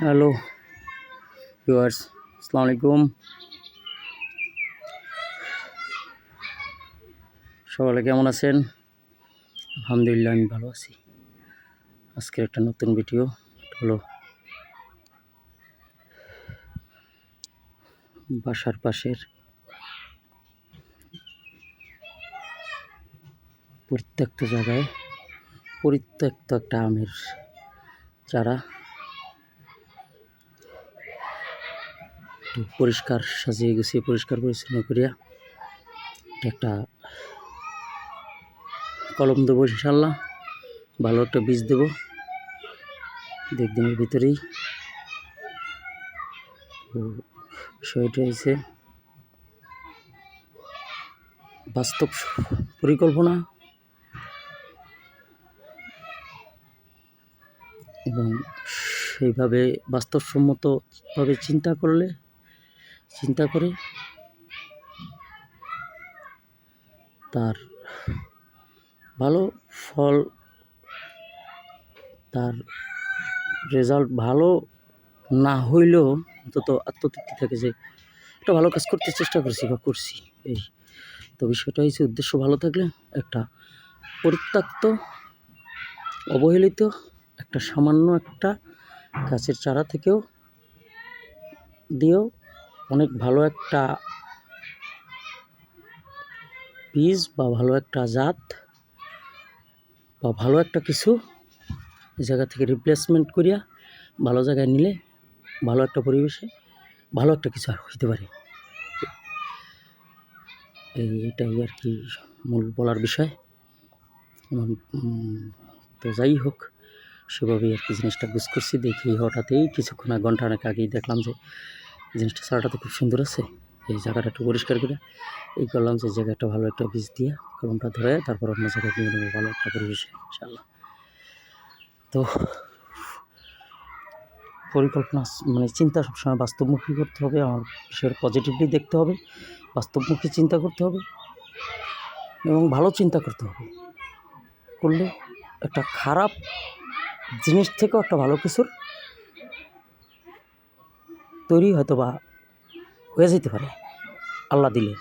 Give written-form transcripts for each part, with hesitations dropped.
Hello viewers, আসসালামু আলাইকুম। সকালে কেমন আছেন? আলহামদুলিল্লাহ, আমি ভালো আছি। আজকের একটা নতুন ভিডিও হলো বাসার পাশের পরিত্যক্ত জায়গায় পরিত্যক্ত একটা আমের চারা পরিষ্কার সাজিয়ে গুছিয়ে পরিষ্কার পরিচ্ছন্ন করিয়া একটা কলম দেবো ইনশাল্লাহ। ভালো একটা বীজ দেবো একদিনের ভিতরেই। বিষয়টা হয়েছে বাস্তব পরিকল্পনা এবং সেইভাবে বাস্তবসম্মতভাবে চিন্তা করে তার ভালো ফল, তার রেজাল্ট ভালো না হইলেও অন্তত আত্মতৃপ্তি থাকে যে একটা ভালো কাজ করতে চেষ্টা করছি। এই তো বিষয়টা হচ্ছে, উদ্দেশ্য ভালো থাকলে একটা পরিত্যক্ত অবহেলিত একটা সামান্য একটা গাছের চারা থেকেও অনেক ভালো একটা বীজ বা ভালো একটা জাত বা ভালো একটা কিছু জায়গা থেকে রিপ্লেসমেন্ট করিয়া ভালো জায়গায় নিলে ভালো একটা পরিবেশে ভালো একটা কিছু আর হইতে পারে। এটাই আর কি মূল বলার বিষয়। তো যাই হোক, সেভাবেই আর কি জিনিসটা গুছ করছি। দেখি হঠাৎই কিছুক্ষণ ঘন্টাখানেক আগেই দেখলাম যে জিনিসটা চারাটা তো খুব সুন্দর আছে। এই জায়গাটা একটু পরিষ্কার করে করলাম যে জায়গাটা ভালো একটা বীজ দিয়ে কলমটা ধরে তারপর অন্য জায়গায় নিয়ে নেবো ভালো একটা পরিবেশে ইনশাল্লাহ। তো পরিকল্পনা চিন্তা সবসময় বাস্তবমুখী করতে হবে। আমার বিষয়ের পজিটিভলি দেখতে হবে, বাস্তবমুখী চিন্তা করতে হবে এবং ভালো চিন্তা করতে হবে। করলে একটা খারাপ জিনিস থেকেও একটা ভালো কিছুর তৈরি হয়তো বা হয়ে যেতে পারে আল্লাহ দিলে।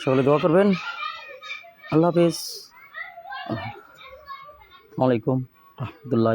সকলে দোয়া করবেন। আল্লাহ হাফেজ। আসসালামু আলাইকুম রহমতুল্লাহ।